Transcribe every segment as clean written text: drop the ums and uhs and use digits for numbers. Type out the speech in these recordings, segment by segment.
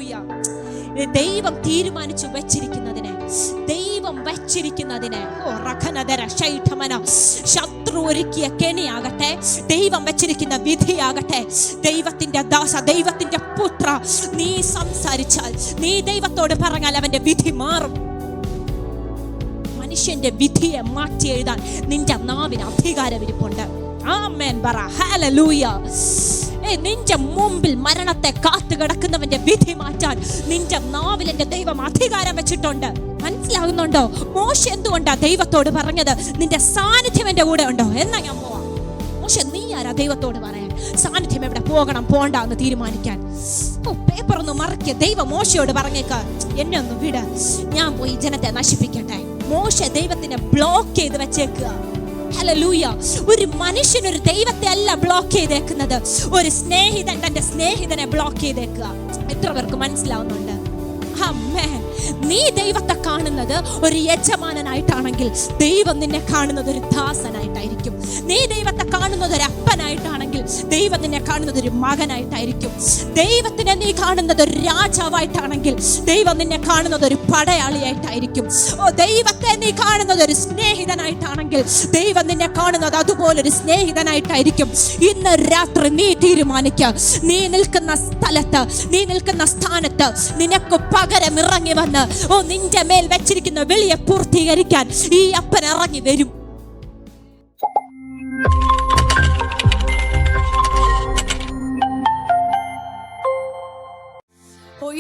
Hallelujah. ദൈവം തീരുമാനിച്ചു വെച്ചിരിക്കുന്നതിന്, ദൈവം വെച്ചിരിക്കുന്നതിന് ശത്രു ഒരുക്കിയ കെണിയാകട്ടെ, ദൈവം വെച്ചിരിക്കുന്ന വിധിയാകട്ടെ, ദൈവത്തിന്റെ ദാസ, ദൈവത്തിന്റെ പുത്ര, നീ സംസാരിച്ചാൽ, നീ ദൈവത്തോട് പറഞ്ഞാൽ അവന്റെ വിധി മാറും. മനുഷ്യന്റെ വിധിയെ മാറ്റി എഴുതാൻ നിന്റെ നാവിന് അധികാരമിരിപ്പുണ്ട്. ആമേൻ പറ. ഹല്ലേലൂയ. നിന്റെ മുമ്പിൽ മരണത്തെ കാത്തു കിടക്കുന്നവന്റെ വിധി മാറ്റാൻ നിന്റെ നാവിൽ എന്റെ ദൈവം അധികാരം വെച്ചിട്ടുണ്ട്. മനസ്സിലാകുന്നുണ്ടോ? മോശ എന്തുകൊണ്ടാ ദൈവത്തോട് പറഞ്ഞത്? നിന്റെ സാന്നിധ്യം എന്റെ കൂടെ ഉണ്ടോ? എന്നാ ഞാൻ പോവാം. മോശ, നീ ആരാ ദൈവത്തോട് പറയാൻ? സാന്നിധ്യം എവിടെ പോകണം പോണ്ട എന്ന് തീരുമാനിക്കാൻ? പേപ്പർ ഒന്ന് മറക്കുക. ദൈവം മോശയോട് പറഞ്ഞേക്ക, എന്നെ ഒന്ന് വിട്, ഞാൻ പോയി ജനത്തെ നശിപ്പിക്കട്ടെ. മോശ ദൈവത്തിനെ ബ്ലോക്ക് ചെയ്ത് വെച്ചേക്കുക. ഹല്ലേലൂയ. ഒരു മനുഷ്യൻ ഒരു ദൈവത്തെ അല്ല ബ്ലോക്ക് ചെയ്തേക്കുന്നത്, ഒരു സ്നേഹിതൻ തന്റെ സ്നേഹിതനെ ബ്ലോക്ക് ചെയ്തേക്കുക. എത്ര പേർക്ക് മനസ്സിലാവുന്നുണ്ട്? നീ ദൈവത്തെ കാണുന്നത് ഒരു യജമാനനായിട്ടാണെങ്കിൽ ദൈവം നിന്നെ കാണുന്നത് ഒരു ദാസനായിട്ടായിരിക്കും. നീ ദൈവത്തെ കാണുന്നത് ഒരു അപ്പനായിട്ടാണെങ്കിൽ ദൈവം നിന്നെ കാണുന്നത് ഒരു മകനായിട്ടായിരിക്കും. ദൈവത്തിനെ നീ കാണുന്നത് ഒരു രാജാവായിട്ടാണെങ്കിൽ ദൈവം നിന്നെ കാണുന്നത് ഒരു പടയാളിയായിട്ടായിരിക്കും. ദൈവത്തെ നീ കാണുന്നത് ഒരു സ്നേഹിതനായിട്ടാണെങ്കിൽ ദൈവം നിന്നെ കാണുന്നത് അതുപോലൊരു സ്നേഹിതനായിട്ടായിരിക്കും. ഇന്ന് രാത്രി നീ തീരുമാനിക്കുക, നീ നിൽക്കുന്ന സ്ഥലത്ത്, നീ നിൽക്കുന്ന സ്ഥാനത്ത് നിനക്ക് പകരം ഇറങ്ങി വന്ന് നിന്റെ മേൽ വെച്ചിരിക്കുന്ന വിളിയെ പൂർത്തീകരിക്കാൻ ഈ അപ്പൻ ഇറങ്ങി വരും.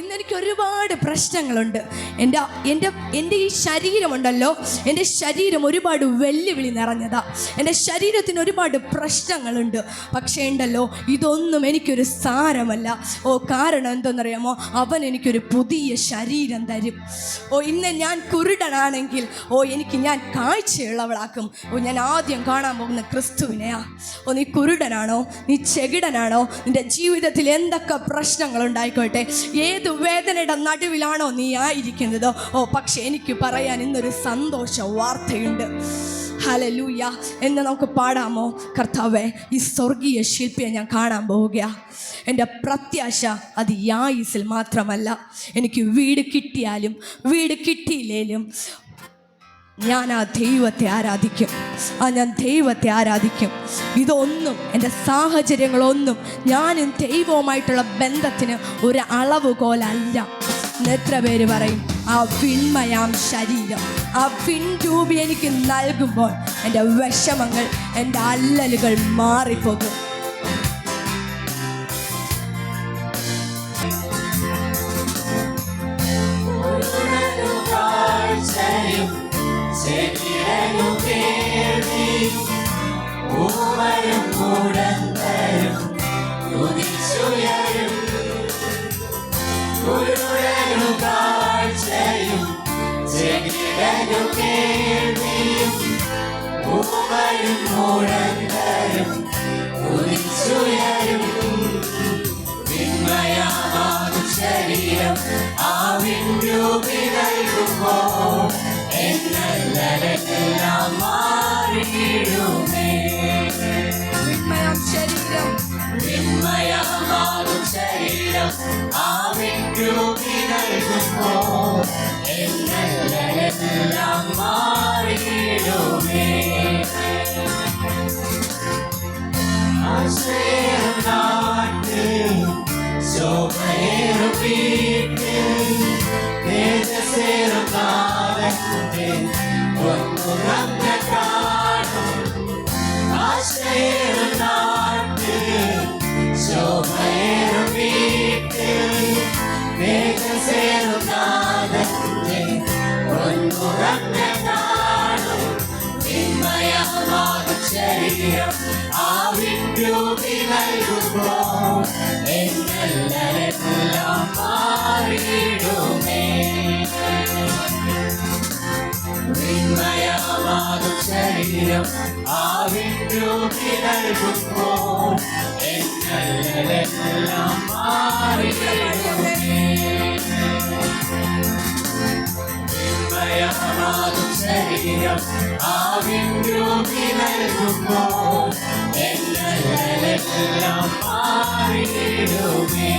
ഇന്നെനിക്ക് ഒരുപാട് പ്രശ്നങ്ങളുണ്ട്. എൻ്റെ ഈ ശരീരമുണ്ടല്ലോ, എൻ്റെ ശരീരം ഒരുപാട് വെല്ലുവിളി നിറഞ്ഞതാ. എൻ്റെ ശരീരത്തിന് ഒരുപാട് പ്രശ്നങ്ങളുണ്ട്. പക്ഷേ ഉണ്ടല്ലോ, ഇതൊന്നും എനിക്കൊരു സാരമല്ല. കാരണം എന്തെന്നറിയാമോ? അവൻ എനിക്കൊരു പുതിയ ശരീരം തരും. ഇന്ന് ഞാൻ കുരുടനാണെങ്കിൽ ഞാൻ കാഴ്ചയുള്ളവളാക്കും. ഞാൻ ആദ്യം കാണാൻ പോകുന്ന ക്രിസ്തുവിനെയാ. നീ കുരുടനാണോ, നീ ചെകിടനാണോ, നിന്റെ ജീവിതത്തിൽ എന്തൊക്കെ പ്രശ്നങ്ങളുണ്ടായിക്കോട്ടെ, ഏത് വേദനയുടെ നടുവിലാണോ നീ ആയിരിക്കുന്നത്, പക്ഷെ എനിക്ക് പറയാൻ ഇന്നൊരു സന്തോഷ വാർത്തയുണ്ട്. ഹല്ലേലൂയ എന്ന് നമുക്ക് പാടാമോ? കർത്താവേ, ഈ സ്വർഗീയ ശില്പിയെ ഞാൻ കാണാൻ പോവുക. എൻ്റെ പ്രത്യാശ അത് ഈ ആയുസ്സിൽ മാത്രമല്ല. എനിക്ക് വീട് കിട്ടിയാലും വീട് കിട്ടിയില്ലേലും ഞാൻ ആ ദൈവത്തെ ആരാധിക്കും. ഞാൻ ദൈവത്തെ ആരാധിക്കും. ഇതൊന്നും എൻ്റെ സാഹചര്യങ്ങളൊന്നും ഞാനും ദൈവവുമായിട്ടുള്ള ബന്ധത്തിന് ഒരു അളവുകോലല്ല. എത്ര പേര് പറയും ആ വിൺമയാം ശരീരം, ആ വിൺരൂപി എനിക്ക് നൽകുമ്പോൾ എൻ്റെ വിഷമങ്ങൾ, എൻ്റെ അല്ലലുകൾ മാറിപ്പോകും. ശരീരം എന്നെല്ലാം മാറിയിടുമേ. വിൺമയമാകും ശരീരം ആ വിൺരൂപി നൽകുമ്പോൾ എന്നെല്ലാം മാറിയിടുമേ. ആശ്രയം നാട്ടിൽ ശോഭയേറും വീട്ടിൽ തേജസ്സേറും നാളത്തിൽ പൊന്നുറങ്ങ കാണും. ആശ്രയേറും നാട്ടിൽ ശോഭയേറും വീട്ടിൽ തേജസ്സേറും നാളത്തിൽ പൊന്നുറങ്ങ കാണും. വിൺമയമാകും ശരീരം ആ വിൺരൂപി നൽകുമ്പോൾ എന്നെല്ലാം മാറിയിടുമേ. വിൺമയമാകും ശരീരം ആ വിൺരൂപി നൽകുമ്പോൾ എന്നെല്ലാം മാറിയിടുമേ. വിൺമയമാകും ശരീരം ആ വിൺരൂപി നൽകുമ്പോൾ എന്നെല്ലാം മാറിയിടുമേ.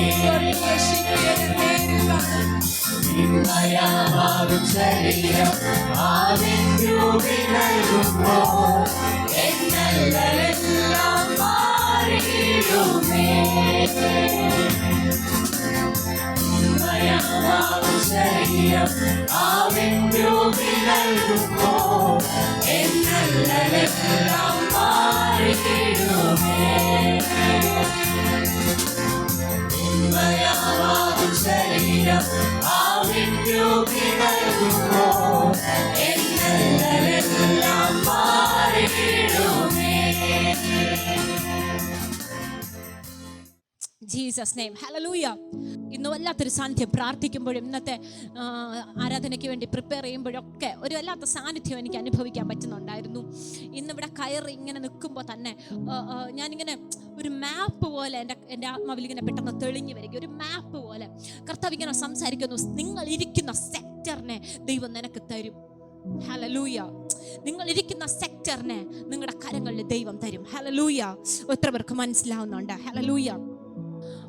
മയമാകും ശരീരം ആവിൻ രൂപി നൽകുമ്പോൾ എന്നല്ലെല്ലാം മാറിയിടുമേ. മയമാകും ശരീരം ആവിൻ രൂപി നൽകുമ്പോൾ എന്നല്ലെല്ലാം മാറിയിടുമേ. മയമാകും ശരീരം ആവിൻ രൂപി നൽകുമ്പോൾ എന്നല്ലെല്ലാം മാറിയിടുമേ. Jesus name. ഹല്ലേലൂയ. ഇന്ന് വല്ലാത്തൊരു സാന്നിധ്യം പ്രാർത്ഥിക്കുമ്പോഴും ഇന്നത്തെ ആരാധനയ്ക്ക് വേണ്ടി പ്രിപ്പയർ ചെയ്യുമ്പോഴൊക്കെ ഒരു വല്ലാത്ത സാന്നിധ്യം എനിക്ക് അനുഭവിക്കാൻ പറ്റുന്നുണ്ടായിരുന്നു. ഇന്നിവിടെ കയറി ഇങ്ങനെ നിൽക്കുമ്പോൾ തന്നെ ഞാനിങ്ങനെ ഒരു മാപ്പ് പോലെ എൻ്റെ ആത്മാവിൽ ഇങ്ങനെ പെട്ടെന്ന് തെളിഞ്ഞു വരിക. ഒരു മാപ്പ് പോലെ കർത്താവ് ഇങ്ങനെ സംസാരിക്കുന്നു. നിങ്ങൾ ഇരിക്കുന്ന സെക്ടറിനെ ദൈവം നിനക്ക് തരും. ഹല്ലേലൂയ. നിങ്ങൾ ഇരിക്കുന്ന സെക്ടറിനെ നിങ്ങളുടെ കരങ്ങളിൽ ദൈവം തരും. ഹല്ലേലൂയ. എത്ര പേർക്ക് മനസ്സിലാവുന്നുണ്ട്? ഹല്ലേലൂയ.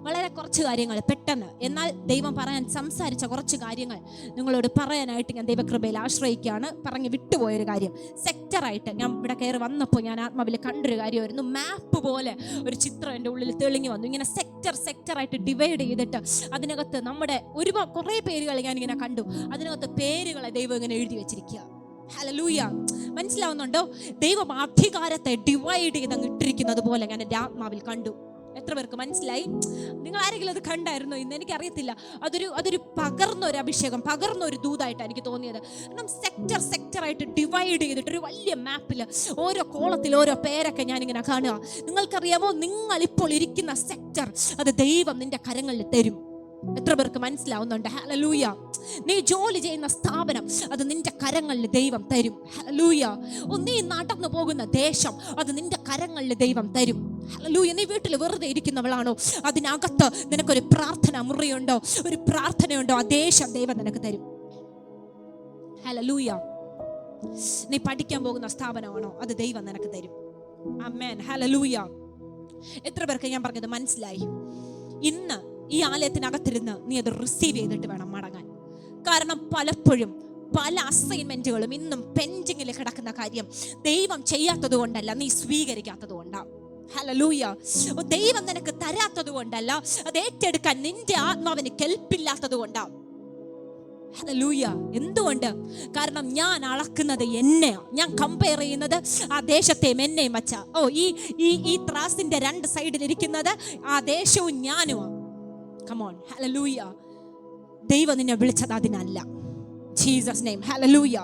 വളരെ കുറച്ച് കാര്യങ്ങൾ പെട്ടെന്ന്, എന്നാൽ ദൈവം സംസാരിച്ച കുറച്ച് കാര്യങ്ങൾ നിങ്ങളോട് പറയാനായിട്ട് ഞാൻ ദൈവകൃപയിൽ ആശ്രയിക്കുകയാണ്. പറഞ്ഞ് വിട്ടുപോയൊരു കാര്യം, സെക്ടറായിട്ട് ഞാൻ ഇവിടെ കയറി വന്നപ്പോൾ ഞാൻ ആത്മാവിൽ കണ്ടൊരു കാര്യമായിരുന്നു. മാപ്പ് പോലെ ഒരു ചിത്രം എൻ്റെ ഉള്ളിൽ തെളിഞ്ഞു വന്നു. ഇങ്ങനെ സെക്ടറായിട്ട് ഡിവൈഡ് ചെയ്തിട്ട് അതിനകത്ത് നമ്മുടെ കുറേ പേരുകൾ ഞാനിങ്ങനെ കണ്ടു. അതിനകത്ത് പേരുകളെ ദൈവം ഇങ്ങനെ എഴുതി വെച്ചിരിക്കുക. ഹല്ലേലൂയ. മനസ്സിലാവുന്നുണ്ടോ? ദൈവം അധികാരത്തെ ഡിവൈഡ് ചെയ്ത് അങ്ങ് ഇട്ടിരിക്കുന്നത് പോലെ ഞാൻ എൻ്റെ ആത്മാവിൽ കണ്ടു. എത്ര പേർക്ക് മനസ്സിലായി? നിങ്ങൾ ആരെങ്കിലും അത് കണ്ടായിരുന്നോ? ഇന്ന് എനിക്കറിയത്തില്ല. അതൊരു പകർന്നൊരു അഭിഷേകം, പകർന്നൊരു ദൂതായിട്ടാണ് എനിക്ക് തോന്നിയത്. കാരണം സെക്ടറായിട്ട് ഡിവൈഡ് ചെയ്തിട്ട് ഒരു വലിയ മാപ്പിൽ ഓരോ കോളത്തിൽ ഓരോ പേരൊക്കെ ഞാനിങ്ങനെ കാണുക. നിങ്ങൾക്കറിയാമോ, നിങ്ങൾ ഇപ്പോൾ ഇരിക്കുന്ന സെക്ടർ അത് ദൈവം നിന്റെ കരങ്ങളിൽ തരും. എത്ര പേർക്ക് മനസ്സിലാവുന്നുണ്ട്? ഹല്ലേലൂയ. നീ ജോലി ചെയ്യുന്ന സ്ഥാപനം അത് നിന്റെ കരങ്ങളിൽ ദൈവം തരും. ഹല്ലേലൂയ. നീ നടന്നു പോകുന്ന ദേശം അത് നിന്റെ കരങ്ങളിൽ ദൈവം തരും. ഹല്ലേലൂയ. നീ വീട്ടിൽ വെറുതെ ഇരിക്കുന്നവളാണോ? അതിനകത്ത് നിനക്കൊരു പ്രാർത്ഥന മുറിയുണ്ടോ, ഒരു പ്രാർത്ഥനയുണ്ടോ? ആ ദേശം ദൈവം നിനക്ക് തരും. ഹല്ലേലൂയ. നീ പഠിക്കാൻ പോകുന്ന സ്ഥാപനമാണോ? അത് ദൈവം നിനക്ക് തരും. ആമേൻ. ഹല്ലേലൂയ. എത്ര പേർക്ക് ഞാൻ പറഞ്ഞത് മനസ്സിലായി? ഇന്ന് ഈ ആലയത്തിനകത്തിരുന്ന് നീ അത് റിസീവ് ചെയ്തിട്ട് വേണം മടങ്ങാൻ. കാരണം പലപ്പോഴും പല അസൈൻമെന്റുകളും ഇന്നും പെൻഡിങ്ങിൽ കിടക്കുന്ന കാര്യം ദൈവം ചെയ്യാത്തത് കൊണ്ടല്ല, നീ സ്വീകരിക്കാത്തത് കൊണ്ടാണ്. ഹല്ലേലൂയ. ദൈവം നിനക്ക് തരാത്തത് കൊണ്ടല്ല, അത് ഏറ്റെടുക്കാൻ നിന്റെ ആത്മാവിന് കെൽപ്പില്ലാത്തത് കൊണ്ടാണ്. ഹല്ലേലൂയ. എന്തുകൊണ്ട്? കാരണം ഞാൻ അളക്കുന്നത് എന്നെയാ, ഞാൻ കമ്പയർ ചെയ്യുന്നത് ആ ദേശത്തെയും എന്നെയും വച്ച. ഈ ത്രാസിന്റെ രണ്ട് സൈഡിൽ ഇരിക്കുന്നത് ആ ദേശവും ഞാനുമാണ്. കമോൺ. ഹല്ലേലൂയ. ദൈവം നിന്നെ വിളിച്ചത് അതിനല്ല. Jesus name. ഹല്ലേലൂയ.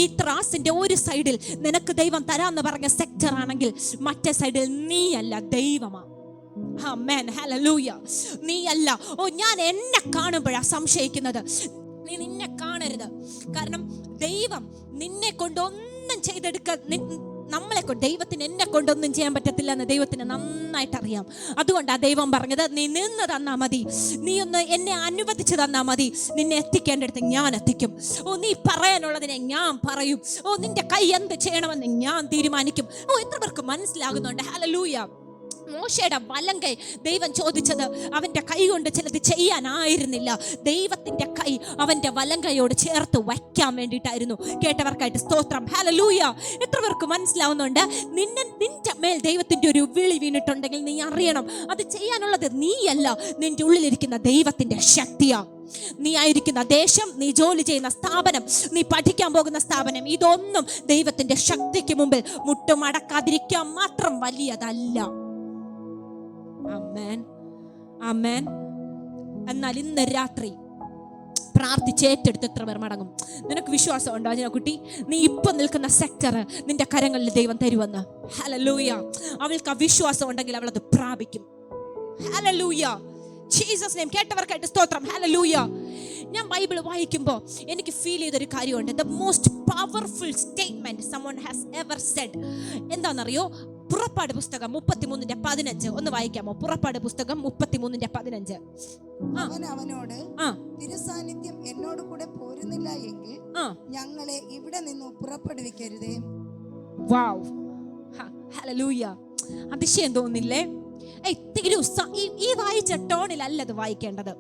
ഈ ത്രാസിന്റെ ഒരു സൈഡിൽ നിനക്ക് ദൈവം തരാന്ന് പറഞ്ഞ സെക്ടർ ആണെങ്കിൽ മറ്റേ സൈഡിൽ നീയല്ല, ദൈവമാ. ആമേൻ. ഹല്ലേലൂയ. നീയല്ല. ഞാൻ എന്നെ കാണുമ്പോഴാ സംശയിക്കുന്നത്. നീ നിന്നെ കാണരുത്. കാരണം ദൈവം നിന്നെ കൊണ്ടൊന്നും ദൈവത്തിന് എന്നെ കൊണ്ടൊന്നും ചെയ്യാൻ പറ്റത്തില്ല എന്ന് ദൈവത്തിന് നന്നായിട്ട് അറിയാം. അതുകൊണ്ടാണ് ദൈവം പറഞ്ഞത്, നീ നിന്ന് തന്നാ മതി, നീ ഒന്ന് എന്നെ അനുവദിച്ചു തന്നാ മതി, നിന്നെ എത്തിക്കേണ്ടടുത്ത് ഞാൻ എത്തിക്കും. നീ പറയാനുള്ളതിനെ ഞാൻ പറയും. നിന്റെ കൈ എന്ത് ചെയ്യണമെന്ന് ഞാൻ തീരുമാനിക്കും. എത്ര പേർക്ക് മനസ്സിലാകുന്നുണ്ട്? ഹല്ലേലൂയ. മോശയുടെ വലങ്കൈ ദൈവം ചോദിച്ചത് അവന്റെ കൈ കൊണ്ട് ചിലത് ചെയ്യാനായിരുന്നില്ല. ദൈവത്തിന്റെ കൈ അവന്റെ വലങ്കയോട് ചേർത്ത് വയ്ക്കാൻ വേണ്ടിയിട്ടായിരുന്നു. കേട്ടവർക്കായിട്ട് സ്തോത്രം. ഹല്ലേലൂയ. എത്ര പേർക്ക് മനസ്സിലാവുന്നുണ്ട്? നിന്റെ മേൽ ദൈവത്തിന്റെ ഒരു വിളി വീണിട്ടുണ്ടെങ്കിൽ നീ അറിയണം, അത് ചെയ്യാനുള്ളത് നീയല്ല, നിന്റെ ഉള്ളിലിരിക്കുന്ന ദൈവത്തിന്റെ ശക്തിയാ. നീ ആയിരിക്കുന്ന ദേശം, നീ ജോലി ചെയ്യുന്ന സ്ഥാപനം, നീ പഠിക്കാൻ പോകുന്ന സ്ഥാപനം, ഇതൊന്നും ദൈവത്തിന്റെ ശക്തിക്ക് മുമ്പിൽ മുട്ടുമടക്കാതിരിക്കാൻ മാത്രം വലിയതല്ല. ആമേൻ. ആമേൻ. എന്നാൽ ഇന്ന് രാത്രി പ്രാർത്ഥിച്ച് ഏറ്റെടുത്ത് എത്ര പേർ മടങ്ങും? നിനക്ക് വിശ്വാസം ഉണ്ടോ കുട്ടി? നീ ഇപ്പൊ നിൽക്കുന്ന സെക്ടർ നിന്റെ കരങ്ങളിൽ ദൈവം തരുമെന്ന്. ഹല്ലേലൂയ. അവൾക്ക് ആ വിശ്വാസം ഉണ്ടെങ്കിൽ അവൾ അത് പ്രാപിക്കും. ഹല്ലേലൂയ. Jesus name. കേട്ടവർക്കായിട്ട് സ്തോത്രം. ഹല്ലേലൂയ. ഞാൻ ബൈബിൾ വായിക്കുമ്പോൾ എനിക്ക് ഫീൽ ചെയ്തൊരു കാര്യമുണ്ട്. The most powerful statement someone has ever said എന്താണെന്നറിയോ? പുറപ്പാട് പുസ്തകം 33:15 ഒന്ന് വായിക്കാമോ? പുറപ്പാട് പുസ്തകം 33:15. അവനോട് തിരുസാന്നിധ്യം എന്നോട് കൂടെ പോരുന്നില്ല എങ്കിൽ ഞങ്ങളെ ഇവിടെ നിന്ന് പുറപ്പെടുവിക്കരുതേ. വൗ. ഹല്ലേലൂയ. അതിശയം തോന്നില്ലേ? ഈ വായിച്ച ടോണിലല്ല അത് വായിക്കേണ്ടത്.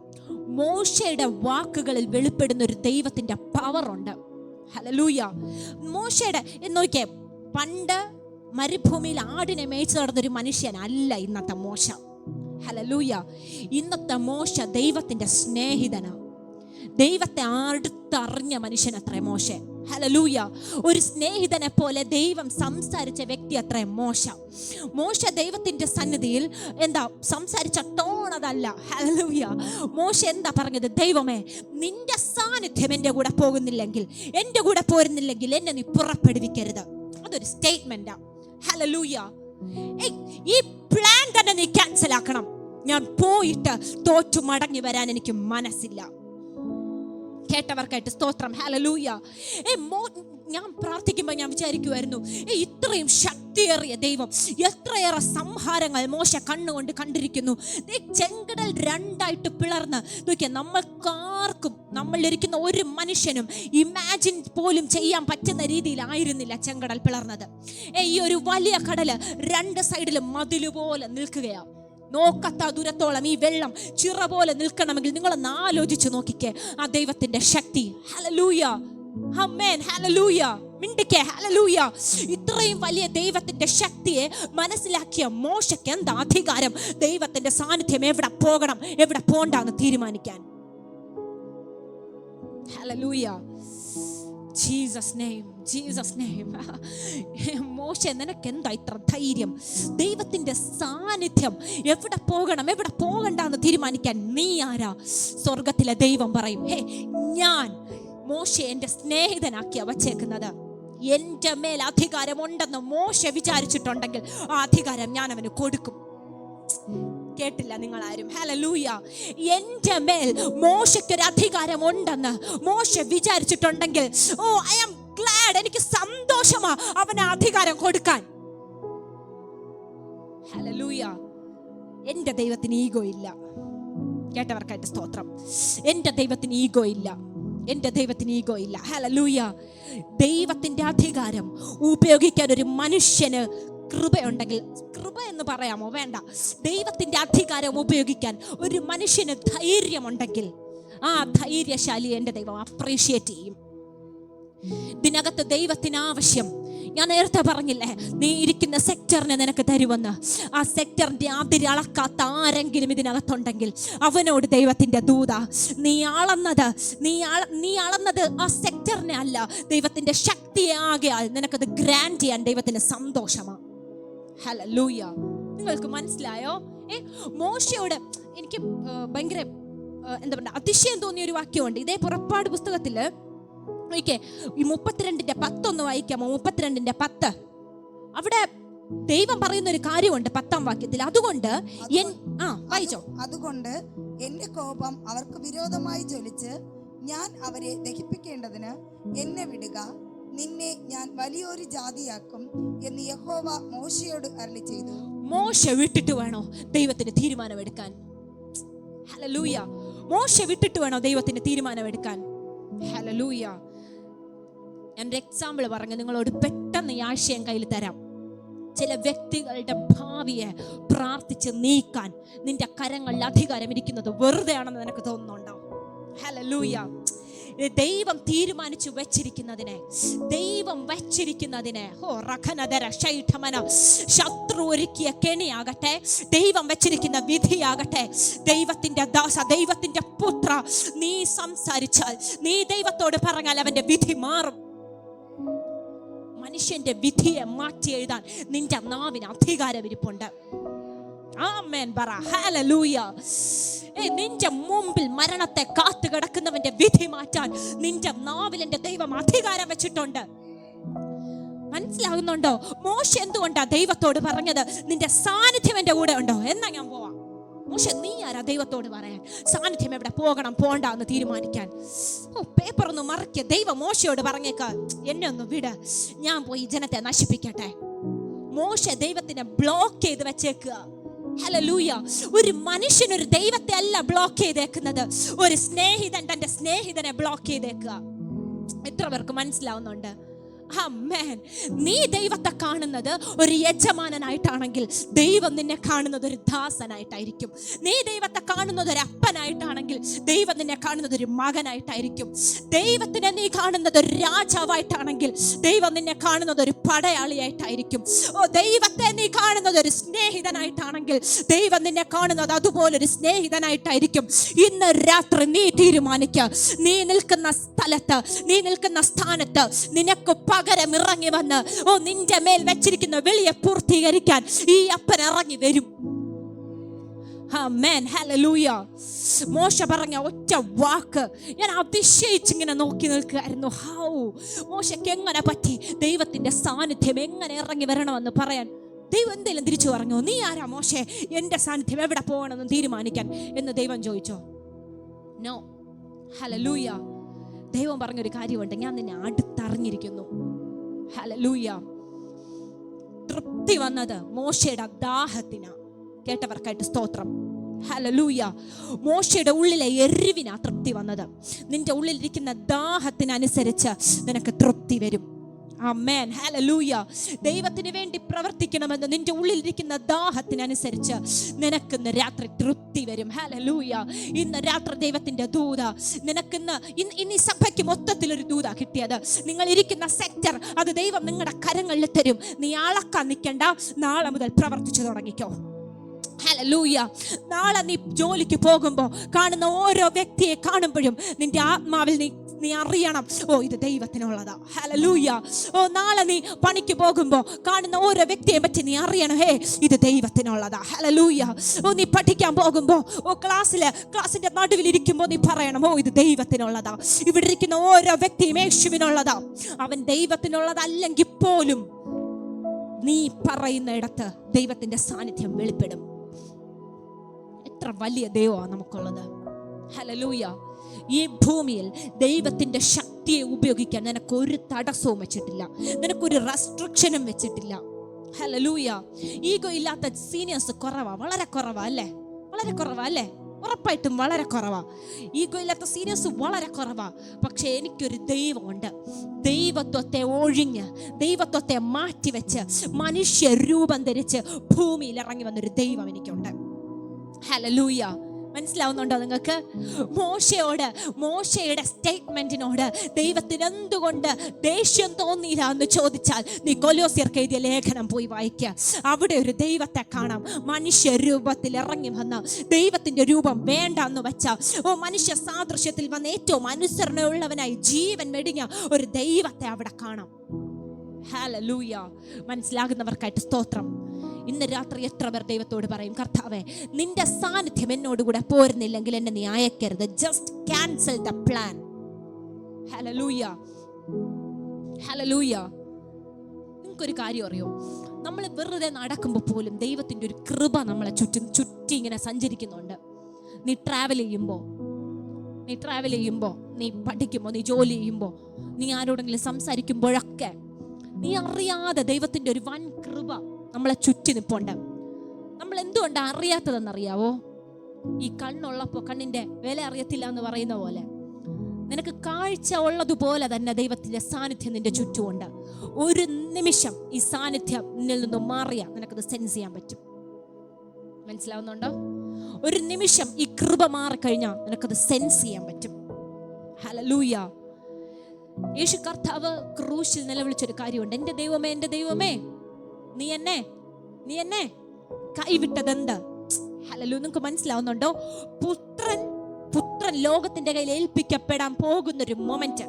മോശയുടെ വാക്കുകളിൽ വെളിപ്പെടുന്ന ഒരു ദൈവത്തിന്റെ പവർ ഉണ്ട്. ഹല്ലേലൂയ. മോശയുടെ നോക്കിയേ, പണ്ട് മരുഭൂമിയിൽ ആടിനെ മേയിച്ചു നടന്നൊരു മനുഷ്യനല്ല ഇന്നത്തെ മോശ. ഹല്ലേലൂയ. ഇന്നത്തെ മോശ ദൈവത്തിന്റെ സ്നേഹിതനാണ്. ദൈവത്തെ അടുത്തറിഞ്ഞ മനുഷ്യനത്രേ മോശ. ഹല്ലേലൂയ. ഒരു സ്നേഹിതനെ പോലെ ദൈവം സംസാരിച്ച വ്യക്തി അത്രേ മോശ. മോശ ദൈവത്തിന്റെ സന്നിധിയിൽ എന്താ സംസാരിച്ച ടോൺ അതല്ല. ഹല്ലേലൂയ. മോശ എന്താ പറഞ്ഞത്? ദൈവമേ, നിന്റെ സാന്നിധ്യം എൻ്റെ കൂടെ പോകുന്നില്ലെങ്കിൽ, എൻ്റെ കൂടെ പോരുന്നില്ലെങ്കിൽ എന്നെ നീ പുറപ്പെടുവിക്കരുത്. അതൊരു സ്റ്റേറ്റ്മെന്റാ. ഹല്ലേലൂയ. ഈ പ്ലാൻ തന്നെ നീ ക്യാൻസൽ ആക്കണം. ഞാൻ പോയിട്ട് തോറ്റു മടങ്ങി വരാൻ എനിക്ക് മനസ്സില്ല. കേട്ടവർക്കായിട്ട് സ്തോത്രം. ഹല്ലേലൂയ. ഞാൻ പ്രാർത്ഥിക്കുമ്പോൾ ഞാൻ വിചാരിക്കുമായിരുന്നു, ഇത്രയും ശക്തിയേറിയ ദൈവം എത്രയേറെ സംഹാരങ്ങൾ മോശ കണ്ണുകൊണ്ട് കണ്ടിരിക്കുന്നു. ചെങ്കടൽ രണ്ടായിട്ട് പിളർന്ന് നോക്കിയാൽ നമ്മൾക്കാർക്കും, നമ്മളിരിക്കുന്ന ഒരു മനുഷ്യനും ഇമാജിൻ പോലും ചെയ്യാൻ പറ്റുന്ന രീതിയിലായിരുന്നില്ല ചെങ്കടൽ പിളർന്നത്. ഈ ഒരു വലിയ കടല് രണ്ട് സൈഡിലും മതിലുപോലെ നിൽക്കുകയാണ്. നോക്കത്ത ദൂരത്തോളം ഈ വെള്ളം ചിറ പോലെ നിൽക്കണമെങ്കിൽ നിങ്ങളൊന്ന് ആലോചിച്ച് നോക്കിക്കേ ആ ദൈവത്തിന്റെ ശക്തി. ഹല്ലേലൂയ. ആമേൻ. ഹല്ലേലൂയ. മിണ്ടിക്കേ. ഹല്ലേലൂയ. ഇത്രയും വലിയ ദൈവത്തിന്റെ ശക്തിയെ മനസ്സിലാക്കിയ മോശയ്ക്ക് എന്താ അധികാരം ദൈവത്തിന്റെ സാന്നിധ്യം എവിടെ പോകണം എവിടെ പോണ്ടാന്ന് തീരുമാനിക്കാൻ. Hallelujah. Jesus name, Jesus name. മോശ, നിനക്ക് എന്താ ഇത്ര ധൈര്യം? ദൈവത്തിന്റെ സാന്നിധ്യം എവിടെ പോകണം എവിടെ പോകണ്ടെന്ന് തീരുമാനിക്കാൻ നീ ആരാ? സ്വർഗത്തിലെ ദൈവം പറയും, ഞാൻ മോശ എൻ്റെ സ്നേഹിതനാക്കിയ വച്ചേക്കുന്നത്. എൻ്റെ മേൽ അധികാരമുണ്ടെന്ന് മോശ വിചാരിച്ചിട്ടുണ്ടെങ്കിൽ ആ അധികാരം ഞാൻ അവന് കൊടുക്കും. കേട്ടില്ല നിങ്ങൾ ആരും? ഹല്ലേലൂയ. എൻ്റെ മേൽ മോശയ്ക്കൊരു അധികാരം ഉണ്ടെന്ന് മോശ വിചാരിച്ചിട്ടുണ്ടെങ്കിൽ, ഐ ആം ഗ്ലാഡ്, എനിക്ക് സന്തോഷമാ അവന് അധികാരം കൊടുക്കാൻ. ഹല്ലേലൂയ. എൻ്റെ ദൈവത്തിന് ഈഗോ ഇല്ല. കേട്ടവർക്കായിട്ട് സ്തോത്രം. എൻ്റെ ദൈവത്തിന് ഈഗോ ഇല്ല. എൻ്റെ ദൈവത്തിന് ഈഗോ ഇല്ല. ഹല്ലേലൂയ. ദൈവത്തിന്റെ അധികാരം ഉപയോഗിക്കാൻ ഒരു മനുഷ്യന് കൃപയുണ്ടെങ്കിൽ, കൃപ എന്ന് പറയാമോ? വേണ്ട. ദൈവത്തിന്റെ അധികാരം ഉപയോഗിക്കാൻ ഒരു മനുഷ്യന് ധൈര്യമുണ്ടെങ്കിൽ ആ ധൈര്യശാലി എൻ്റെ ദൈവം അപ്രീഷിയേറ്റ് ചെയ്യും. ഇതിനകത്ത് ദൈവത്തിന് ആവശ്യം, ഞാൻ നേരത്തെ പറഞ്ഞില്ലേ, നീ ഇരിക്കുന്ന സെക്ടറിനെ നിനക്ക് തരുമെന്ന്. ആ സെക്ടറിന്റെ അതിരളക്കാത്ത ആരെങ്കിലും ഇതിനകത്തുണ്ടെങ്കിൽ അവനോട് ദൈവത്തിന്റെ ദൂത, നീ അളന്നത് ആ സെക്ടറിനെ അല്ല, ദൈവത്തിന്റെ ശക്തിയെ ആകയാൽ നിനക്കത് ഗ്രാൻഡ് ചെയ്യാൻ ദൈവത്തിന് സന്തോഷമാണ്. ഹല്ലേലൂയ. നിങ്ങൾക്ക് മനസ്സിലായോ? മോശയോട് എനിക്ക് ഭയങ്കര എന്താ പറയുക, അതിശയം തോന്നിയ ഒരു വാക്യമുണ്ട്. ഇതേ പുറപ്പാട് പുസ്തകത്തില് ഈ 32:10 വായിക്കാമോ? 32:10. അവിടെ ദൈവം പറയുന്ന ഒരു കാര്യമുണ്ട് 10-ാം വാക്യത്തിൽ. അതുകൊണ്ട് വായിച്ചോ. അതുകൊണ്ട് എന്റെ കോപം അവർക്ക് വിരോധമായി ജ്വലിച്ച് ഞാൻ അവരെ ദഹിപ്പിക്കേണ്ടതിന് എന്നെ വിടുക, നിന്നെ ഞാൻ വലിയൊരു ജാതിയാക്കും എന്ന് യഹോവ മോശയോട് അരുളി ചെയ്തു. മോശ വിട്ടിട്ട് വേണോ ദൈവത്തിന് തീരുമാനമെടുക്കാൻ? ഹല്ലേലൂയ. മോശ വിട്ടിട്ട് വേണോ ദൈവത്തിന് തീരുമാനമെടുക്കാൻ? ഹല്ലേലൂയ. ഞാൻ ഒരു എക്സാമ്പിൾ പറഞ്ഞു നിങ്ങളോട് പെട്ടെന്ന് ഈ ആശയം കയ്യിൽ തരാം. ചില വ്യക്തികളുടെ ഭാവിയെ പ്രാർത്ഥിച്ച് നീക്കാൻ നിന്റെ കരങ്ങളിൽ അധികാരം ഇരിക്കുന്നത് വെറുതെ ആണെന്ന് നിനക്ക് തോന്നുന്നുണ്ടോ? ഹല്ലേലൂയ. ദൈവം തീരുമാനിച്ചു വെച്ചിരിക്കുന്നതിനെ, ശത്രു ഒരുക്കിയ കെണിയാകട്ടെ, ദൈവം വെച്ചിരിക്കുന്ന വിധിയാകട്ടെ, ദൈവത്തിന്റെ ദാസ, ദൈവത്തിന്റെ പുത്ര, നീ സംസാരിച്ചാൽ, നീ ദൈവത്തോട് പറഞ്ഞാൽ അവന്റെ വിധി മാറും. മനുഷ്യന്റെ വിധിയെ മാറ്റി എഴുതാൻ നിന്റെ നാവിന് അധികാരമിരിപ്പുണ്ട്. ആമേൻ പറ. ഹല്ലേലൂയ. നിന്റെ മുമ്പിൽ മരണത്തെ കാത്തു കിടക്കുന്നവന്റെ വിധി മാറ്റാൻ നിന്റെ നാവിൽ എൻ്റെ ദൈവം അധികാരം വെച്ചിട്ടുണ്ട്. മനസ്സിലാകുന്നുണ്ടോ? മോശ എന്തുകൊണ്ടാ ദൈവത്തോട് പറഞ്ഞത്, നിന്റെ സാന്നിധ്യം എൻ്റെ കൂടെ ഉണ്ടോ? എന്നാ ഞാൻ പോവാം. മോശ, നീ ആരാ ദൈവത്തോട് പറയാൻ സാന്നിധ്യം എവിടെ പോകണം പോണ്ട എന്ന് തീരുമാനിക്കാൻ? പേപ്പർ ഒന്ന് മറിക്കുക. ദൈവം മോശയോട് പറഞ്ഞേക്ക, എന്നെ ഒന്ന് വിട്, ഞാൻ പോയി ജനത്തെ നശിപ്പിക്കട്ടെ. മോശ ദൈവത്തിനെ ബ്ലോക്ക് ചെയ്ത് വെച്ചേക്കുക. ഹല്ലേലൂയ. ഒരു മനുഷ്യൻ ഒരു ദൈവത്തെ അല്ല ബ്ലോക്ക് ചെയ്തേക്കുന്നത്, ഒരു സ്നേഹിതൻ തന്റെ സ്നേഹിതനെ ബ്ലോക്ക് ചെയ്തേക്കുക. എത്ര പേർക്ക് മനസ്സിലാവുന്നുണ്ട്? ആമേൻ. നീ ദൈവത്തെ കാണുന്നത് ഒരു യജമാനനായിട്ടാണെങ്കിൽ ദൈവം നിന്നെ കാണുന്നത് ഒരു ദാസനായിട്ടായിരിക്കും. നീ ദൈവത്തെ കാണുന്നത് ഒരു അപ്പനായിട്ടാണെങ്കിൽ ദൈവം നിന്നെ കാണുന്നത് ഒരു മകനായിട്ടായിരിക്കും. ദൈവത്തിനെ നീ കാണുന്നത് ഒരു രാജാവായിട്ടാണെങ്കിൽ ദൈവം നിന്നെ കാണുന്നത് ഒരു പടയാളിയായിട്ടായിരിക്കും. ദൈവത്തെ നീ കാണുന്നത് ഒരു സ്നേഹിതനായിട്ടാണെങ്കിൽ ദൈവം നിന്നെ കാണുന്നത് അതുപോലൊരു സ്നേഹിതനായിട്ടായിരിക്കും. ഇന്ന് രാത്രി നീ തീരുമാനിക്കുക, നീ നിൽക്കുന്ന സ്ഥലത്ത്, നീ നിൽക്കുന്ന സ്ഥാനത്ത് നിനക്ക് പകരം ഇറങ്ങി വന്ന് നിന്റെ മേൽ വെച്ചിരിക്കുന്ന വിളിയെ പൂർത്തീകരിക്കാൻ ഈ അപ്പൻ ഇറങ്ങി വരും. ആമേൻ, ഹല്ലേലൂയ. മോശ പറഞ്ഞ ഒറ്റ വാക്ക് ഞാൻ അതിശയിച്ചിങ്ങനെ നോക്കി നിൽക്കുകയായിരുന്നു. ഹൗ മോശയ്ക്ക് എങ്ങനെ പറ്റി ദൈവത്തിന്റെ സാന്നിധ്യം എങ്ങനെ ഇറങ്ങി വരണമെന്ന് പറയാൻ? ദൈവം എന്തെങ്കിലും തിരിച്ചു പറഞ്ഞോ? നീ ആരാ മോശേ എന്റെ സാന്നിധ്യം എവിടെ പോകണമെന്ന് തീരുമാനിക്കാൻ എന്ന് ദൈവം ചോദിച്ചോ? നോ. ഹല്ലേലൂയ. ദൈവം പറഞ്ഞൊരു കാര്യമുണ്ട്, ഞാൻ നിന്നെ അടുത്തറിഞ്ഞിരിക്കുന്നു. ഹല്ലേലൂയ. തൃപ്തി വന്നത് മോശയുടെ ദാഹത്തിനാ. കേട്ടവർക്കായിട്ട് സ്തോത്രം. ഹല്ലേലൂയ. മോശയുടെ ഉള്ളിലെ എരിവിനാ തൃപ്തി വന്നത്. നിന്റെ ഉള്ളിലിരിക്കുന്ന ദാഹത്തിനനുസരിച്ച് നിനക്ക് തൃപ്തി വരും. ആമേൻ, ഹല്ലേലൂയ. ദൈവത്തിന് വേണ്ടി പ്രവർത്തിക്കണമെന്ന് നിന്റെ ഉള്ളിലിരിക്കുന്ന ദാഹത്തിനനുസരിച്ച് നിനക്ക് ഇന്ന് രാത്രി തൃപ്തി വരും. ഹല്ലേലൂയ. ഇന്ന് രാത്രി ദൈവത്തിന്റെ ദൂത നിനക്കിന്ന് ഇന്ന് സഭയ്ക്ക് മൊത്തത്തിൽ ഒരു ദൂത കിട്ടിയത്. നിങ്ങൾ ഇരിക്കുന്ന സെക്ടർ അത് ദൈവം നിങ്ങളുടെ കരങ്ങളിൽ തരും. നീ അളക്കാൻ നിൽക്കണ്ട, നാളെ മുതൽ പ്രവർത്തിച്ചു തുടങ്ങിക്കോ. ഹല്ലേലൂയ. നാളെ നീ ജോലിക്ക് പോകുമ്പോൾ കാണുന്ന ഓരോ വ്യക്തിയെ കാണുമ്പോഴും നിന്റെ ആത്മാവിൽ നീ അറിയണം, ഇത് ദൈവത്തിനുള്ളതാ. ഹല്ലേലൂയ. നാളെ നീ പണിക്ക് പോകുമ്പോൾ കാണുന്ന ഓരോ വ്യക്തിയെ പറ്റി നീ അറിയണം, ഇത് ദൈവത്തിനുള്ളതാ. ഹല്ലേലൂയ. നീ പഠിക്കാൻ പോകുമ്പോൾ ക്ലാസിന്റെ നടുവിൽ ഇരിക്കുമ്പോൾ നീ പറയണം, ഇത് ദൈവത്തിനുള്ളതാ. ഇവിടെ ഇരിക്കുന്ന ഓരോ വ്യക്തിയും യേശുവിനുള്ളതാ. അവൻ ദൈവത്തിനുള്ളതല്ലെങ്കിൽ പോലും നീ പറയുന്ന ഇടത്ത് ദൈവത്തിന്റെ സാന്നിധ്യം വെളിപ്പെടും. എത്ര വലിയ ദൈവമാണ് നമുക്കുള്ളത്. ഹല്ലേലൂയ. ഈ ഭൂമിയിൽ ദൈവത്തിന്റെ ശക്തിയെ ഉപയോഗിക്കാൻ നിനക്കൊരു തടസ്സവും വെച്ചിട്ടില്ല, നിനക്കൊരു റെസ്ട്രിക്ഷനും വെച്ചിട്ടില്ല. ഹല്ലേലൂയ. ഈഗോ ഇല്ലാത്ത സീനിയേഴ്സ് കുറവാ, വളരെ കുറവാ അല്ലേ? വളരെ കുറവാ അല്ലേ? ഉറപ്പായിട്ടും വളരെ കുറവാ. ഈഗോ ഇല്ലാത്ത സീനിയേഴ്സ് വളരെ കുറവാ. പക്ഷെ എനിക്കൊരു ദൈവമുണ്ട്. ദൈവത്വത്തെ ഒഴിഞ്ഞ് ദൈവത്വത്തെ മാറ്റിവെച്ച് മനുഷ്യ രൂപം ധരിച്ച് ഭൂമിയിൽ ഇറങ്ങി വന്നൊരു ദൈവം എനിക്കുണ്ട്. ഹല്ലേലൂയ. മനസ്സിലാവുന്നുണ്ടോ നിങ്ങൾക്ക്? മോശയുടെ സ്റ്റേറ്റ്മെന്റിനോട് ദൈവത്തിന് എന്തുകൊണ്ട് ദേഷ്യം തോന്നിയില്ല എന്ന് ചോദിച്ചാൽ നീ കൊലോസ്യർക്ക് എഴുതിയ ലേഖനം പോയി വായിക്കുക. അവിടെ ഒരു ദൈവത്തെ കാണാം. മനുഷ്യ രൂപത്തിൽ ഇറങ്ങി വന്ന ദൈവത്തിന്റെ രൂപം വേണ്ട എന്ന് വെച്ച മനുഷ്യ സാദൃശ്യത്തിൽ വന്ന ഏറ്റവും അനുസരണയുള്ളവനായി ജീവൻ വെടിഞ്ഞ ഒരു ദൈവത്തെ അവിടെ കാണാം. ഹല്ലേലൂയ. മനസ്സിലാകുന്നവർക്കായിട്ട് സ്തോത്രം. ഇന്ന് രാത്രി എത്ര പേർ ദൈവത്തോട് പറയും, കർത്താവേ നിന്റെ സാന്നിധ്യം എന്നോടുകൂടെ പോരുന്നില്ലെങ്കിൽ എന്നെ നീ അയക്കരുത്. Just cancel the plan. Hallelujah. Hallelujah. നിങ്ങൾക്കൊരു കാര്യം അറിയോ? നമ്മൾ വെറുതെ നടക്കുമ്പോൾ പോലും ദൈവത്തിൻ്റെ ഒരു കൃപ നമ്മളെ ചുറ്റി ഇങ്ങനെ സഞ്ചരിക്കുന്നുണ്ട്. നീ ട്രാവൽ ചെയ്യുമ്പോൾ, നീ പഠിക്കുമ്പോൾ, നീ ജോലി ചെയ്യുമ്പോൾ, നീ ആരോടെങ്കിലും സംസാരിക്കുമ്പോഴൊക്കെ നീ അറിയാതെ ദൈവത്തിൻ്റെ ഒരു വൻ കൃപ നമ്മളെ ചുറ്റി നിൽപ്പുണ്ട്. നമ്മൾ എന്തുകൊണ്ടാണ് അറിയാത്തതെന്നറിയാവോ? ഈ കണ്ണുള്ളപ്പോൾ കണ്ണിന്റെ വില അറിയത്തില്ല എന്ന് പറയുന്ന പോലെ നിനക്ക് കാഴ്ച ഉള്ളതുപോലെ തന്നെ ദൈവത്തിന്റെ സാന്നിധ്യം നിന്റെ ചുറ്റുമുണ്ട്. ഒരു നിമിഷം ഈ സാന്നിധ്യം നിന്നിൽ നിന്നും മാറിയാൽ നിനക്കത് സെൻസ് ചെയ്യാൻ പറ്റും. മനസ്സിലാവുന്നുണ്ടോ? ഒരു നിമിഷം ഈ കൃപ മാറിക്കഴിഞ്ഞാൽ നിനക്കത് സെൻസ് ചെയ്യാൻ പറ്റും. ഹല്ലേലൂയ. യേശു കർത്താവ് ക്രൂശിൽ നിലവിളിച്ചൊരു കാര്യമുണ്ട്. എൻ്റെ ദൈവമേ നീ എന്നെ കൈവിട്ടതെന്ത്? ഹല്ലേലൂയ. നിങ്ങൾക്ക് മനസ്സിലാവുന്നുണ്ടോ? പുത്രൻ ലോകത്തിന്റെ കയ്യിൽ ഏൽപ്പിക്കപ്പെടാൻ പോകുന്നൊരു മൊമെന്റ്,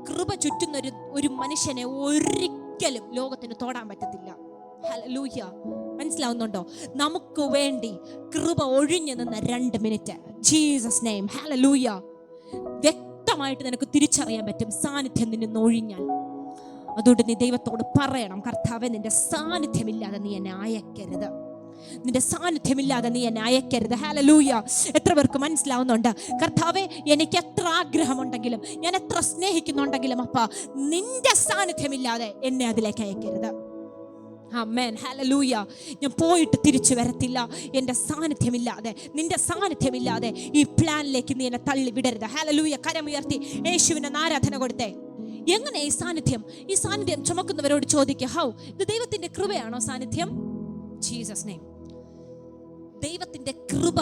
കൃപ ചുറ്റുന്ന ഒരു മനുഷ്യനെ ഒരിക്കലും ലോകത്തിന് തൊടാൻ പറ്റത്തില്ല. ഹല്ലേലൂയ. മനസ്സിലാവുന്നുണ്ടോ? നമുക്ക് വേണ്ടി കൃപ ഒഴിഞ്ഞു നിന്ന 2 മിനിറ്റ്. Jesus name. ഹല്ലേലൂയ. വ്യക്തമായിട്ട് നിനക്ക് തിരിച്ചറിയാൻ പറ്റും സാന്നിധ്യം നിന്നെ ഒഴിഞ്ഞാൽ. അതുകൊണ്ട് നീ ദൈവത്തോട് പറയണം, കർത്താവേ നിന്റെ സാന്നിധ്യമില്ലാതെ നീ എന്നെ അയക്കരുത്. നിന്റെ സാന്നിധ്യമില്ലാതെ നീ എന്നെ അയക്കരുത്. ഹല്ലേലൂയ. എത്ര പേർക്ക് മനസ്സിലാവുന്നുണ്ട്? കർത്താവേ എനിക്ക് എത്ര ആഗ്രഹമുണ്ടെങ്കിലും, ഞാൻ എത്ര സ്നേഹിക്കുന്നുണ്ടെങ്കിലും അപ്പ നിന്റെ സാന്നിധ്യമില്ലാതെ എന്നെ അതിലേക്ക് അയക്കരുത്. ആമേൻ. ഹല്ലേലൂയ. ഞാൻ പോയിട്ട് തിരിച്ചു വരത്തില്ല എൻ്റെ സാന്നിധ്യമില്ലാതെ, നിന്റെ സാന്നിധ്യമില്ലാതെ ഈ പ്ലാനിലേക്ക് നീ എന്നെ തള്ളി വിടരുത്. ഹല്ലേലൂയ. കരമുയർത്തി യേശുവിന് ആരാധന കൊടുത്തേ. എങ്ങനെ ഈ സാന്നിധ്യം ചുമക്കുന്നവരോട് ചോദിക്കുക, ഹൗ, ഇത് ദൈവത്തിന്റെ കൃപയാണോ സാന്നിധ്യം? Jesus name. ദൈവത്തിന്റെ കൃപ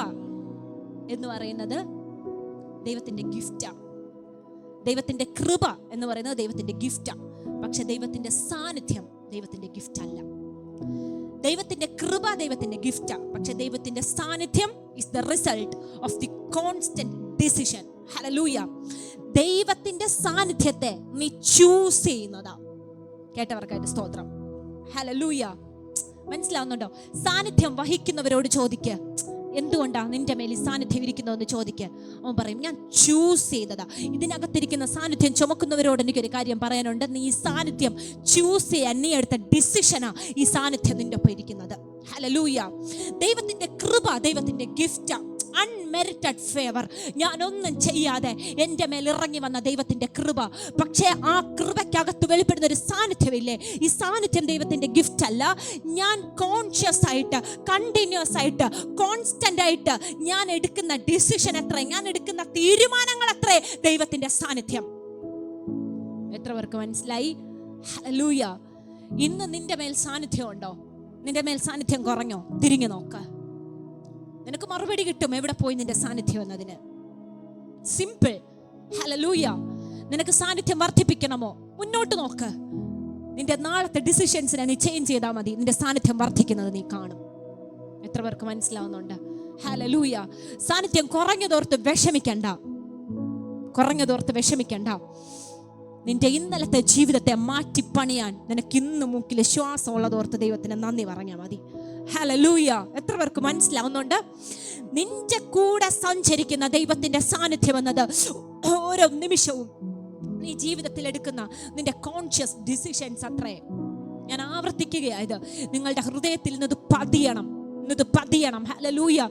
എന്ന് പറയുന്നത് ദൈവത്തിന്റെ ഗിഫ്റ്റാ. ദൈവത്തിന്റെ കൃപ എന്ന് പറയുന്നത് ദൈവത്തിന്റെ ഗിഫ്റ്റാ. പക്ഷെ ദൈവത്തിന്റെ സാന്നിധ്യം ദൈവത്തിന്റെ ഗിഫ്റ്റ് അല്ല. ദൈവത്തിന്റെ കൃപ ദൈവത്തിന്റെ ഗിഫ്റ്റാ, പക്ഷെ ദൈവത്തിന്റെ സാന്നിധ്യം is the result of the constant decision. Hallelujah. ദൈവത്തിന്റെ സാന്നിധ്യത്തെ നീ ചൂസ് ചെയ്യുന്നതാ. കേട്ടവർക്കായിട്ട് സ്തോത്രം. ഹല്ലേലൂയ. മനസ്സിലാവുന്നുണ്ടോ? സാന്നിധ്യം വഹിക്കുന്നവരോട് ചോദിക്കുക, എന്തുകൊണ്ടാ നിന്റെ മേൽ ഈ സാന്നിധ്യം ഇരിക്കുന്നതെന്ന് ചോദിക്കുക. അവൻ പറയും, ഞാൻ ചൂസ് ചെയ്തതാ. ഇതിനകത്തിരിക്കുന്ന സാന്നിധ്യം ചുമക്കുന്നവരോട് എനിക്കൊരു കാര്യം പറയാനുണ്ട്. നീ ഈ സാന്നിധ്യം ചൂസ് ചെയ്യാൻ നീ എടുത്ത ഡിസിഷനാ ഈ സാന്നിധ്യം നിന്റെ ഒപ്പം ഇരിക്കുന്നത്. ഹല്ലേലൂയ. ദൈവത്തിന്റെ കൃപ ദൈവത്തിന്റെ ഗിഫ്റ്റാ. Unmerited favour. ഞാനൊന്നും ചെയ്യാതെ എൻ്റെ മേൽ ഇറങ്ങി വന്ന ദൈവത്തിന്റെ കൃപ. പക്ഷേ ആ കൃപയ്ക്കകത്ത് വെളിപ്പെടുന്ന ഒരു സാന്നിധ്യമില്ലേ, ഈ സാന്നിധ്യം ദൈവത്തിന്റെ ഗിഫ്റ്റ് അല്ല. ഞാൻ കോൺഷ്യസ് ആയിട്ട്, കണ്ടിന്യൂസ് ആയിട്ട്, കോൺസ്റ്റന്റ് ആയിട്ട് ഞാൻ എടുക്കുന്ന ഡിസിഷൻ എത്ര, ഞാൻ എടുക്കുന്ന തീരുമാനങ്ങൾ എത്ര ദൈവത്തിന്റെ സാന്നിധ്യം. എത്ര പേർക്ക് മനസ്സിലായി? ഹല്ലേലൂയ. ഇന്ന് നിന്റെ മേൽ സാന്നിധ്യം ഉണ്ടോ? നിന്റെ മേൽ സാന്നിധ്യം കുറഞ്ഞോ? തിരിഞ്ഞു നോക്ക്. നിനക്ക് മറുപടി കിട്ടും എവിടെ പോയി നിന്റെ സാന്നിധ്യം എന്നതിന്. സിമ്പിൾ. ഹല്ലേലൂയ. നിനക്ക് സാന്നിധ്യം വർദ്ധിപ്പിക്കണമോ? മുന്നോട്ട് നോക്ക്. നിന്റെ നാളത്തെ ഡിസിഷൻസിനെ നീ ചേഞ്ച് ചെയ്താൽ മതി, നിന്റെ സാന്നിധ്യം വർദ്ധിക്കുന്നത് നീ കാണും. എത്ര പേർക്ക് മനസ്സിലാവുന്നുണ്ട്? ഹല്ലേലൂയ. സാന്നിധ്യം കുറഞ്ഞതോർത്ത് വിഷമിക്കണ്ട. നിന്റെ ഇന്നലത്തെ ജീവിതത്തെ മാറ്റിപ്പണിയാൻ നിനക്ക് ഇന്ന് മൂക്കിൽ ശ്വാസമുള്ളതോർത്ത് ദൈവത്തിന് നന്ദി പറഞ്ഞാൽ മതി. ഹല്ലേലൂയ. എത്ര പേർക്ക് മനസ്സിലാവുന്നുണ്ട്? നിന്റെ കൂടെ സഞ്ചരിക്കുന്ന ദൈവത്തിന്റെ സാന്നിധ്യം എന്നത് ഓരോ നിമിഷവും നീ ജീവിതത്തിൽ എടുക്കുന്ന നിന്റെ കോൺഷ്യസ് ഡിസിഷൻസ് അത്രേ. ഞാൻ ആവർത്തിക്കുകയായത്, നിങ്ങളുടെ ഹൃദയത്തിൽ നിന്നത് പതിയണം. ഹല്ലേലൂയ.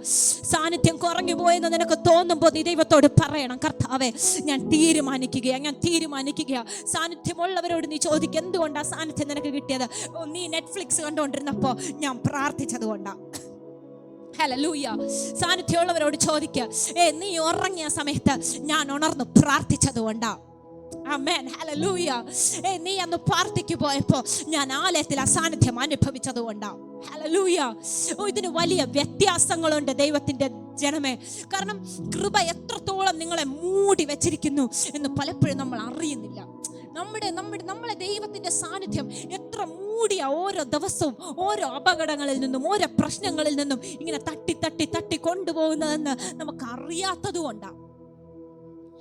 സാന്നിധ്യം കുറഞ്ഞു പോയെന്ന് നിനക്ക് തോന്നുമ്പോൾ നീ ദൈവത്തോട് പറയണം, കർത്താവേ, ഞാൻ തീരുമാനിക്കുക. സാന്നിധ്യമുള്ളവരോട് നീ ചോദിക്കുക, എന്തുകൊണ്ടാ സാന്നിധ്യം നിനക്ക് കിട്ടിയത്? നീ നെറ്റ്ഫ്ലിക്സ് കണ്ടുകൊണ്ടിരുന്നപ്പോ ഞാൻ പ്രാർത്ഥിച്ചത് കൊണ്ടാ. ഹല്ലേലൂയ. സാന്നിധ്യമുള്ളവരോട് ചോദിക്കുക, നീ ഉറങ്ങിയ സമയത്ത് ഞാൻ ഉണർന്ന് പ്രാർത്ഥിച്ചത് കൊണ്ടാ. ആമേൻ. ഹല്ലേലൂയ. നീ അന്ന് പാർട്ടിക്ക് പോയപ്പോ ഞാൻ ആലയത്തിൽ ആ സാന്നിധ്യം അനുഭവിച്ചത് കൊണ്ടാ. ഹല്ലേലൂയ. ഇതിന് വലിയ വ്യത്യാസങ്ങളുണ്ട് ദൈവത്തിന്റെ ജനമേ. കാരണം കൃപ എത്രത്തോളം നിങ്ങളെ മൂടി വെച്ചിരിക്കുന്നു എന്ന് പലപ്പോഴും നമ്മൾ അറിയുന്നില്ല. നമ്മളെ ദൈവത്തിന്റെ സാന്നിധ്യം എത്ര മൂടിയ ഓരോ ദിവസവും ഓരോ അപകടങ്ങളിൽ നിന്നും ഓരോ പ്രശ്നങ്ങളിൽ നിന്നും ഇങ്ങനെ തട്ടി കൊണ്ടുപോകുന്നതെന്ന് നമുക്ക് അറിയാത്തത് കൊണ്ടാ.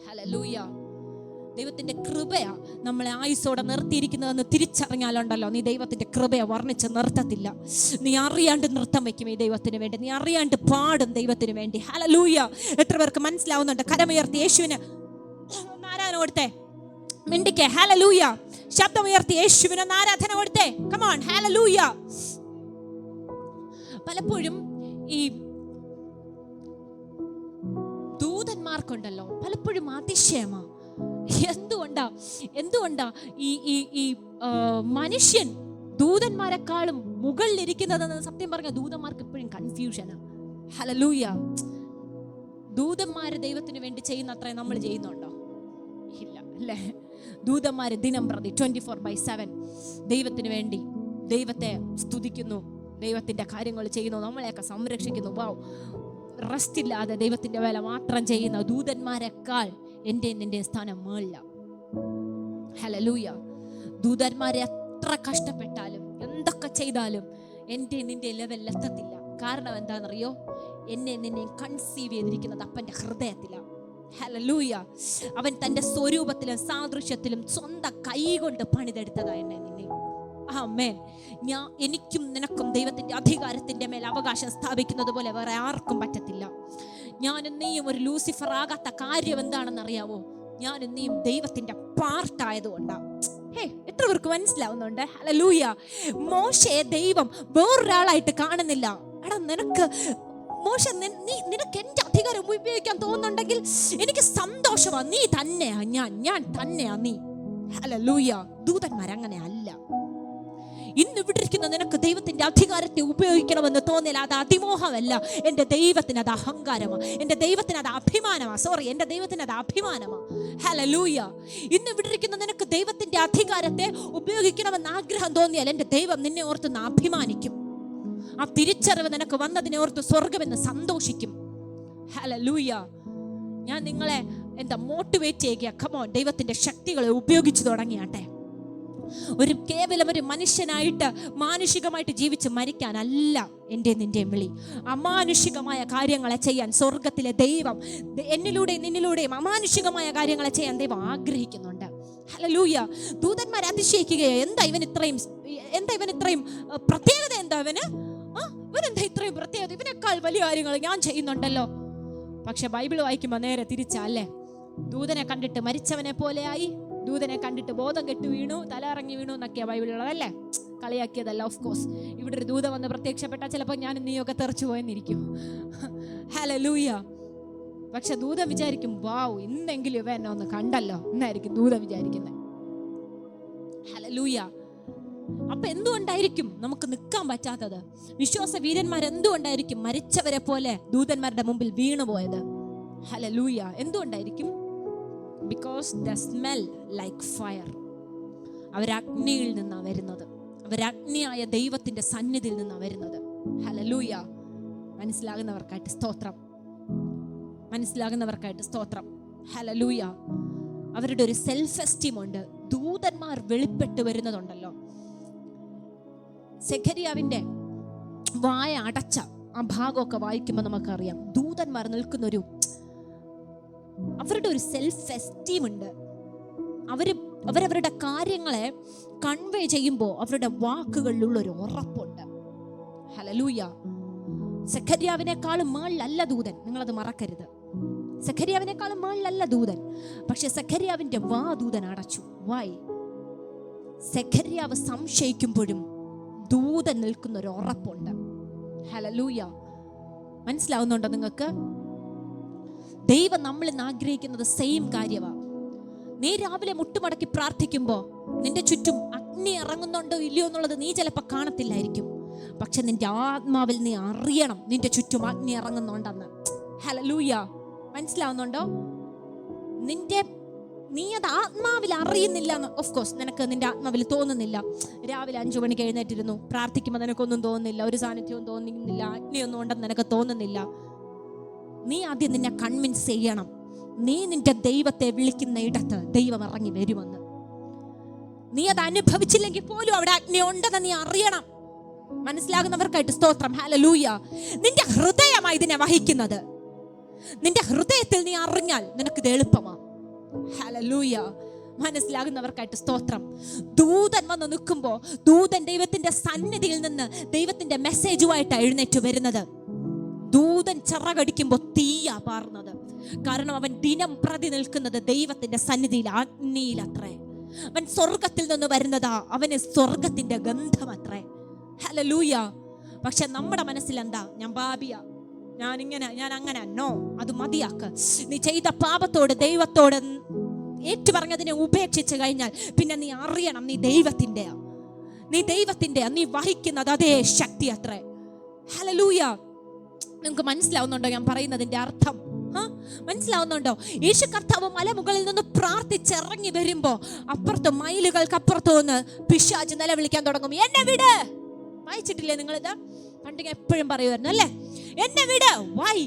ഹല്ലേലൂയ. ദൈവത്തിന്റെ കൃപയാ നമ്മളെ ആയുസ്സോടെ നിർത്തിയിരിക്കുന്നതെന്ന് തിരിച്ചറിഞ്ഞാലുണ്ടല്ലോ, നീ ദൈവത്തിന്റെ കൃപയെ വർണ്ണിച്ച് നിർത്തത്തില്ല. നീ അറിയാണ്ട് നൃത്തം വെക്കും ഈ ദൈവത്തിന് വേണ്ടി, നീ അറിയാണ്ട് പാടും ദൈവത്തിന് വേണ്ടി. ഹല്ലേലൂയ. എത്ര പേർക്ക് മനസ്സിലാവുന്നുണ്ട്? കരമുയർത്തി യേശുവിന് ആരാധന കൊടുത്തേ. മിണ്ടിക്കേ. ഹല്ലേലൂയ. ശബ്ദമുയർത്തി യേശുവിന് ആരാധന കൊടുത്തേ. Come on. ഹല്ലേലൂയ. പലപ്പോഴും ഈ ദൂതന്മാർക്കുണ്ടല്ലോ പലപ്പോഴും അതിശയമാ. എന്തുകൊണ്ടാ ഈ മനുഷ്യൻ ദൂതന്മാരെക്കാളും മുകളിലിരിക്കുന്നതെന്ന് സത്യം പറഞ്ഞ ദൂതന്മാർക്ക് എപ്പോഴും കൺഫ്യൂഷനാ. ഹല്ലേലൂയ. ദൂതന്മാര് ദൈവത്തിന് വേണ്ടി ചെയ്യുന്ന അത്രയും നമ്മൾ ചെയ്യുന്നുണ്ടോ? ഇല്ല അല്ലേ? ദൂതന്മാര് ദിനം പ്രതി 24/7 ദൈവത്തിന് വേണ്ടി ദൈവത്തെ സ്തുതിക്കുന്നു, ദൈവത്തിന്റെ കാര്യങ്ങൾ ചെയ്യുന്നു, നമ്മളെയൊക്കെ സംരക്ഷിക്കുന്നു. വാവ്. റെസ്റ്റ് ഇല്ലാതെ ദൈവത്തിന്റെ വേല മാത്രം ചെയ്യുന്ന ദൂതന്മാരെക്കാൾ എൻ്റെ നിന്റെ സ്ഥാനം മേളില. ഹല്ലേലൂയ. ദൂതന്മാരെ എത്ര കഷ്ടപ്പെട്ടാലും എന്തൊക്കെ ചെയ്താലും എൻ്റെ നിന്റെ ലെവലിൽ എത്തത്തില്ല. കാരണം എന്താണെന്നറിയോ? എന്നെ നിന്നെ കൺസീവ് ചെയ്തിരിക്കുന്നത് അപ്പൻ്റെ ഹൃദയത്തിലാണ്. ഹല്ലേലൂയ. അവൻ തൻ്റെ സ്വരൂപത്തിലും സാദൃശ്യത്തിലും സ്വന്തം കൈ കൊണ്ട് പണിതെടുത്തതാ എന്നെ നിന്നെ. ആമേൻ. എനിക്കും നിനക്കും ദൈവത്തിന്റെ അധികാരത്തിന്റെ മേൽ അവകാശം സ്ഥാപിക്കുന്നത് പോലെ വേറെ ആർക്കും പറ്റത്തില്ല. ഞാനും നീയും ഒരു ലൂസിഫർ ആകാത്ത കാര്യം എന്താണെന്ന് അറിയാവോ? ഞാനും നീയും ദൈവത്തിന്റെ പാർട്ടായതുകൊണ്ടാ. എത്ര പേർക്ക് മനസ്സിലാവുന്നുണ്ട്? ഹല്ലേലൂയ. മോശയെ ദൈവം വേറൊരാളായിട്ട് കാണുന്നില്ല. എടാ, മോശ, നിനക്ക് എന്റെ അധികാരം ഉപയോഗിക്കാൻ തോന്നുന്നുണ്ടെങ്കിൽ എനിക്ക് സന്തോഷമാ. നീ തന്നെയാ ഞാൻ തന്നെയാ നീ. ഹല്ലേലൂയ. ദൂതന്മാരങ്ങനെ അല്ല. ഇന്ന് ഇവിടെ ഇരിക്കുന്ന നിനക്ക് ദൈവത്തിന്റെ അധികാരത്തെ ഉപയോഗിക്കണമെന്ന് തോന്നിയാൽ അത് അതിമോഹമല്ല. എൻ്റെ ദൈവത്തിന് അത് അഹങ്കാരമാണ്. എൻ്റെ ദൈവത്തിന് അത് അഭിമാനമാണ്. എൻ്റെ ദൈവത്തിന് അത് അഭിമാനമാണ്. ഹല്ലേലൂയ. ഇന്ന് ഇവിടെ ഇരിക്കുന്ന നിനക്ക് ദൈവത്തിന്റെ അധികാരത്തെ ഉപയോഗിക്കണമെന്ന് ആഗ്രഹം തോന്നിയാൽ എൻ്റെ ദൈവം നിന്നെ ഓർത്ത് അഭിമാനിക്കും. ആ തിരിച്ചറിവ് നിനക്ക് വന്നതിനെ ഓർത്ത് സ്വർഗമെന്ന് സന്തോഷിക്കും. ഹല്ലേലൂയ. ഞാൻ നിങ്ങളെ മോട്ടിവേറ്റ് ചെയ്യുക. കമോൺ, ദൈവത്തിന്റെ ശക്തികളെ ഉപയോഗിച്ചു തുടങ്ങിയാട്ടെ. കേവലം ഒരു മനുഷ്യനായിട്ട് മാനുഷികമായിട്ട് ജീവിച്ച് മരിക്കാനല്ല എൻ്റെ നിന്റെയും വിളി. അമാനുഷികമായ കാര്യങ്ങളെ ചെയ്യാൻ സ്വർഗത്തിലെ ദൈവം എന്നിലൂടെയും നിന്നിലൂടെയും അമാനുഷികമായ കാര്യങ്ങളെ ചെയ്യാൻ ദൈവം ആഗ്രഹിക്കുന്നുണ്ട്. ഹല്ലേലൂയ. ദൂതന്മാരെ അതിശയിക്കുകയോ എന്താ ഇവൻ ഇത്രയും പ്രത്യേകത, ഇവനെന്താ ഇത്രയും പ്രത്യേകത, ഇവനേക്കാൾ വലിയ കാര്യങ്ങൾ ഞാൻ ചെയ്യുന്നുണ്ടല്ലോ. പക്ഷെ ബൈബിൾ വായിക്കുമ്പോൾ നേരെ തിരിച്ചാ അല്ലേ? ദൂതനെ കണ്ടിട്ട് മരിച്ചവനെ പോലെയായി, ദൂതനെ കണ്ടിട്ട് ബോധം കെട്ടു വീണു, തലയിറങ്ങി വീണു എന്നൊക്കെയാ ബൈബിളുള്ളതല്ലേ? കളിയാക്കിയതല്ല. ഓഫ് കോഴ്സ് ഇവിടെ ഒരു ദൂതൻ വന്ന് പ്രത്യക്ഷപ്പെട്ടാൽ ചിലപ്പോൾ ഞാനും നീയൊക്കെ തെറിച്ചു പോയെന്നിരിക്കും. ഹല്ലേലൂയ. പക്ഷെ ദൂതൻ വിചാരിക്കും, വാവ്, ഇന്നെങ്കിലും ഇവ എന്നെ ഒന്ന് കണ്ടല്ലോ എന്നായിരിക്കും ദൂതൻ വിചാരിക്കുന്നത്. ഹല്ലേലൂയ. അപ്പൊ എന്തുകൊണ്ടായിരിക്കും നമുക്ക് നിൽക്കാൻ പറ്റാത്തത്? വിശ്വാസ വീരന്മാർ എന്തുകൊണ്ടായിരിക്കും മരിച്ചവരെ പോലെ ദൂതന്മാരുടെ മുമ്പിൽ വീണുപോയത്? ഹല്ലേലൂയ. എന്തുകൊണ്ടായിരിക്കും? Because the smell like fire. അവരഗ്നിയിൽ നിന്നാണ് വരുന്നത്. അവരഗ്നിയായ ദൈവത്തിന്റെ സന്നിധിയിൽ നിന്നാണ് വരുന്നത്. ഹല്ലേലൂയ. മനസ്സിലാകുന്നവർക്കായിട്ട് സ്തോത്രം. ഹല്ലേലൂയ. അവരുടെ ഒരു സെൽഫ് എസ്റ്റീം ഉണ്ട്. ദൂതന്മാർ വെളിപ്പെട്ട് വരുന്നതുണ്ടല്ലോ. സെഖരിയാവിന്റെ വായ അടച്ച ആ ഭാഗമൊക്കെ വായിക്കുമ്പോൾ നമുക്കറിയാം, ദൂതന്മാർ നിൽക്കുന്നൊരു അവരുടെ ഒരു സെൽഫ് എസ്റ്റീം ഉണ്ട്. അവരവരുടെ കാര്യങ്ങളെ കൺവേ ചെയ്യുമ്പോൾ അവരുടെ വാക്കുകളിലുള്ളൊരു ഉറപ്പുണ്ട്. ഹല്ലേലൂയ. സെഖര്യാവിനേക്കാളും മേളിലല്ല ദൂതൻ, നിങ്ങളത് മറക്കരുത്. സെഖര്യാവിനേക്കാളും മേളിലല്ല ദൂതൻ. പക്ഷെ സെഖര്യാവിന്റെ വാ ദൂതൻ അടച്ചു. വൈ? സെഖര്യാവ് സംശയിക്കുമ്പോഴും ദൂതൻ നിൽക്കുന്ന ഒരു ഉറപ്പുണ്ട്. ഹല്ലേലൂയ. മനസ്സിലാവുന്നുണ്ടോ നിങ്ങൾക്ക്? ദൈവം നമ്മളിൽ നിന്ന് ആഗ്രഹിക്കുന്നത് സെയിം കാര്യമാണ്. നീ രാവിലെ മുട്ടുമടക്കി പ്രാർത്ഥിക്കുമ്പോൾ നിന്റെ ചുറ്റും അഗ്നി ഇറങ്ങുന്നുണ്ടോ ഇല്ലയോ എന്നുള്ളത് നീ ചിലപ്പോൾ കാണത്തില്ലായിരിക്കും. പക്ഷെ നിന്റെ ആത്മാവിൽ നീ അറിയണം നിന്റെ ചുറ്റും അഗ്നി ഇറങ്ങുന്നുണ്ടെന്ന്. ഹല്ലേലൂയ. മനസ്സിലാവുന്നുണ്ടോ? നീ അത് ആത്മാവിൽ അറിയുന്നില്ല എന്ന്. ഓഫ് കോഴ്സ് നിനക്ക് നിന്റെ ആത്മാവിൽ തോന്നുന്നില്ല. രാവിലെ 5 മണിക്ക് എഴുന്നേറ്റിരുന്നു, പ്രാർത്ഥിക്കുമ്പോൾ നിനക്കൊന്നും തോന്നുന്നില്ല, ഒരു സാന്നിധ്യവും തോന്നുന്നില്ല, അഗ്നിയൊന്നും ഉണ്ടെന്ന് നിനക്ക് തോന്നുന്നില്ല. നീ ആദ്യം നിന്നെ കൺവിൻസ് ചെയ്യണം, നീ നിന്റെ ദൈവത്തെ വിളിക്കുന്ന ഇടത്ത് ദൈവം ഇറങ്ങി വരുമെന്ന്. നീ അത് അനുഭവിച്ചില്ലെങ്കിൽ പോലും അവിടെ അഗ്നി ഉണ്ടെന്ന് നീ അറിയണം. മനസ്സിലാകുന്നവർക്കായിട്ട് സ്തോത്രം. ഹല്ലേലൂയ. നിന്റെ ഹൃദയമായി ഇതിനെ വഹിക്കുന്നത്. നിന്റെ ഹൃദയത്തിൽ നീ അറിഞ്ഞാൽ നിനക്കിത് എളുപ്പമാണ്. ഹല്ലേലൂയ. മനസ്സിലാകുന്നവർക്കായിട്ട് സ്തോത്രം. ദൂതൻ വന്ന് നിൽക്കുമ്പോൾ ദൂതൻ ദൈവത്തിന്റെ സന്നിധിയിൽ നിന്ന് ദൈവത്തിന്റെ മെസ്സേജുമായിട്ടാണ് എഴുന്നേറ്റ് വരുന്നത്. ദൂതൻ ചിറകടിക്കുമ്പോൾ തീയാ പാറുന്നത്. കാരണം അവൻ ദിനം പ്രതി നിൽക്കുന്നത് ദൈവത്തിന്റെ സന്നിധിയിൽ, അഗ്നിയിലത്രേ. അവൻ സ്വർഗത്തിൽ നിന്ന് വരുന്നതാ, അവന് സ്വർഗത്തിന്റെ ഗന്ധമത്രേ. ഹല്ലേലൂയ. പക്ഷെ നമ്മുടെ മനസ്സിൽ എന്താ? ഞാൻ പാപിയാ, ഞാൻ അങ്ങനെ. നോ, അത് മതിയാക്ക്. നീ ചെയ്ത പാപത്തോട് ദൈവത്തോട് ഏറ്റുപറഞ്ഞതിനെ ഉപേക്ഷിച്ച് കഴിഞ്ഞാൽ പിന്നെ നീ അറിയണം നീ ദൈവത്തിന്റെയാ. നീ വഹിക്കുന്നത് അതേ ശക്തി അത്രേ. ഹല്ലേലൂയ. നിങ്ങൾക്ക് മനസ്സിലാവുന്നുണ്ടോ ഞാൻ പറയുന്നതിന്റെ അർത്ഥം? മനസ്സിലാവുന്നുണ്ടോ? യേശു കർത്താവ് മലമുകളിൽ നിന്ന് പ്രാർത്ഥിച്ചിറങ്ങി വരുമ്പോ അപ്പുറത്ത് മൈലുകൾക്കപ്പുറത്തു നിന്ന് പിശാച് നിലവിളിക്കാൻ തുടങ്ങും, എന്നെ വിട്. വായിച്ചിട്ടില്ലേ നിങ്ങളിത്? പണ്ട് എപ്പോഴും പറയുമായിരുന്നു അല്ലേ, എന്നെ വിട്. വൈ?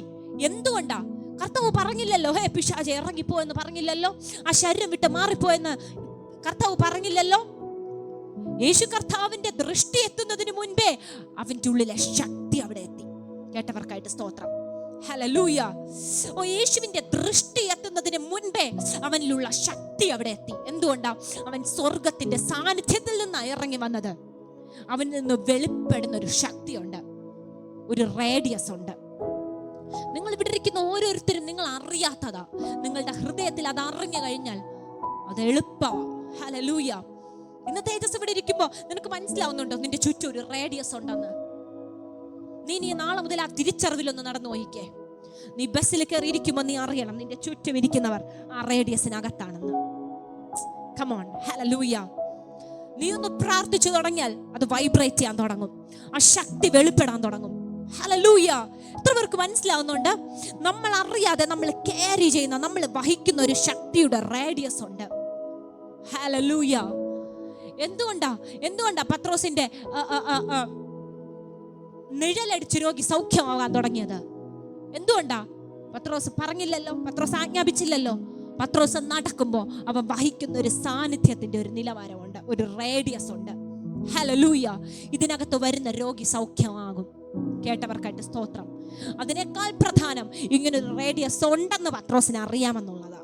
എന്തുകൊണ്ടാ? കർത്താവ് പറഞ്ഞില്ലല്ലോ, ഹേ പിശാച് ഇറങ്ങിപ്പോ എന്ന് പറഞ്ഞില്ലല്ലോ, ആ ശരീരം വിട്ട് മാറിപ്പോയെന്ന് കർത്താവ് പറഞ്ഞില്ലല്ലോ. യേശു കർത്താവിന്റെ ദൃഷ്ടി എത്തുന്നതിന് മുൻപേ അവന്റെ ഉള്ളിലെ ശക്തി അവിടെ എത്തി. കേട്ടവർക്കായിട്ട് സ്തോത്രം. ഹല്ലേലൂയ. യേശുവിന്റെ ദൃഷ്ടി എത്തുന്നതിന് മുൻപേ അവനിലുള്ള ശക്തി അവിടെ എത്തി. എന്തുകൊണ്ടാ? അവൻ സ്വർഗത്തിന്റെ സാന്നിധ്യത്തിൽ നിന്നാണ് ഇറങ്ങി വന്നത്. അവനിൽ നിന്ന് വെളിപ്പെടുന്ന ഒരു ശക്തിയുണ്ട്, ഒരു റേഡിയസ് ഉണ്ട്. നിങ്ങൾ ഇവിടെ ഇരിക്കുന്ന ഓരോരുത്തരും നിങ്ങൾ അറിയാത്തതാ. നിങ്ങളുടെ ഹൃദയത്തിൽ അത് അറിഞ്ഞു കഴിഞ്ഞാൽ അത് എളുപ്പമാണ്. ഹല്ലേലൂയ. ഇന്ന് തേജസ് ഇവിടെ ഇരിക്കുമ്പോൾ നിനക്ക് മനസ്സിലാവുന്നുണ്ടോ നിന്റെ ചുറ്റും ഒരു റേഡിയസ് ഉണ്ടെന്ന്? നീ നാളെ മുതൽ ആ തിരിച്ചറിവിലൊന്ന് നടന്നു നോക്കിക്കേ. നീ ബസ്സിൽ കയറി ഇരിക്കുമ്പോൾ നീ അറിയണം നിന്റെ ചുറ്റും ഇരിക്കുന്നവർ ആ റേഡിയസിനകത്താണെന്ന്. Come on. ഹല്ലേലൂയ. നീ ഒന്ന് പ്രാർത്ഥിച്ചു തുടങ്ങിയാൽ അത് വൈബ്രേറ്റ് ചെയ്യാൻ തുടങ്ങും, ആ ശക്തി വെളിപ്പെടാൻ തുടങ്ങും. ഹല്ലേലൂയ. എത്ര പേർക്ക് മനസ്സിലാവുന്നുണ്ട്? നമ്മൾ അറിയാതെ നമ്മൾ ക്യാരി ചെയ്യുന്ന, നമ്മൾ വഹിക്കുന്ന ഒരു ശക്തിയുടെ റേഡിയസ് ഉണ്ട്. ഹല്ലേലൂയ. എന്തുകൊണ്ടാ പത്രോസിന്റെ നിഴലടിച്ച് രോഗി സൗഖ്യമാകാൻ തുടങ്ങിയത്? എന്തുകൊണ്ടാ? പത്രോസ് പറഞ്ഞില്ലല്ലോ, പത്രോസ് ആജ്ഞാപിച്ചില്ലല്ലോ. പത്രോസ് നടക്കുമ്പോൾ അവൻ വഹിക്കുന്ന ഒരു സാന്നിധ്യത്തിന്റെ ഒരു നിലവാരമുണ്ട്, ഒരു റേഡിയസ് ഉണ്ട്. ഹല്ലേലൂയ. ഇതിനകത്ത് വരുന്ന രോഗി സൗഖ്യമാകും. കേട്ടവർക്കായിട്ട് സ്തോത്രം. അതിനേക്കാൾ പ്രധാനം ഇങ്ങനൊരു റേഡിയസ് ഉണ്ടെന്ന് പത്രോസിന് അറിയാമെന്നുള്ളതാ.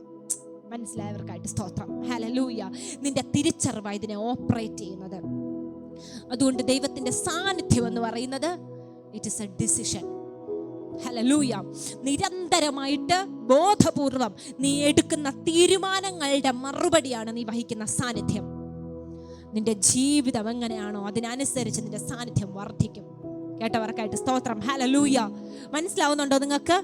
മനസ്സിലായവർക്കായിട്ട് സ്തോത്രം. ഹല്ലേലൂയ. നിന്റെ തിരിച്ചറിവാണ് ഇതിനെ ഓപ്പറേറ്റ് ചെയ്യുന്നത്. അതുകൊണ്ട് ദൈവത്തിന്റെ സാന്നിധ്യം എന്ന് പറയുന്നത് it is A decision. Hallelujah. നിരന്തരമായിട്ട് ബോധപൂർവം നീ എടുക്കുന്ന തീരുമാനങ്ങളുടെ മറുപടിയാണ് നീ വഹിക്കുന്ന സാന്നിധ്യം. നിന്റെ ജീവിതം എങ്ങനെയാണോ അതിനനുസരിച്ച് നിന്റെ സാന്നിധ്യം വർദ്ധിക്കും. കേട്ടവർക്കായിട്ട് സ്തോത്രം. ഹല്ലേലൂയ. മനസ്സിലാവുന്നുണ്ടോ നിങ്ങൾക്ക്?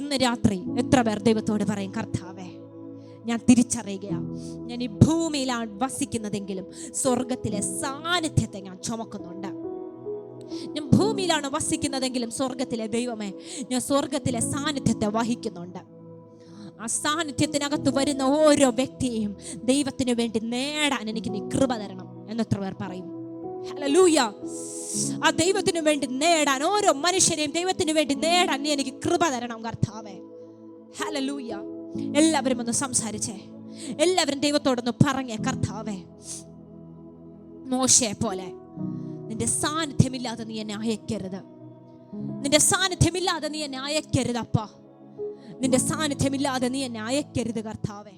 ഇന്ന് രാത്രി എത്ര പേർ ദൈവത്തോട് പറയും, കർത്താവേ, ഞാൻ തിരിച്ചറിയുകയാണ്, ഞാൻ ഈ ഭൂമിയിലാണ് വസിക്കുന്നതെങ്കിലും സ്വർഗത്തിലെ സാന്നിധ്യത്തെ ഞാൻ ചുമക്കുന്നുണ്ട്. ഞാൻ ഭൂമിയിലാണ് വസിക്കുന്നതെങ്കിലും സ്വർഗത്തിലെ ദൈവമേ, ഞാൻ സ്വർഗത്തിലെ സാന്നിധ്യത്തെ വഹിക്കുന്നുണ്ട്. ആ സാന്നിധ്യത്തിനകത്ത് വരുന്ന ഓരോ വ്യക്തിയെയും ദൈവത്തിന് വേണ്ടി നേടാൻ എനിക്ക് നീ കൃപ തരണം എന്നെത്ര പേർ പറയും? ഹല്ലേലൂയ. ആ ദൈവത്തിന് വേണ്ടി നേടാൻ, ഓരോ മനുഷ്യരെയും ദൈവത്തിന് വേണ്ടി നേടാൻ നീ എനിക്ക് കൃപ തരണം കർത്താവേ. ഹല്ലേലൂയ. എല്ലാവരും ഒന്ന് സംസാരിച്ചേ, എല്ലാവരും ദൈവത്തോടൊന്ന് പറഞ്ഞേ, കർത്താവേ, മോശയെ പോലെ നിന്റെ സാന്നിധ്യമില്ലാതെ നീ എന്നെ അയക്കരുത്. നിന്റെ സാന്നിധ്യമില്ലാതെ നീ എന്നെ അയക്കരുത് അപ്പാ. നിന്റെ സാന്നിധ്യമില്ലാതെ നീ എന്നെ അയക്കരുത് കർത്താവേ.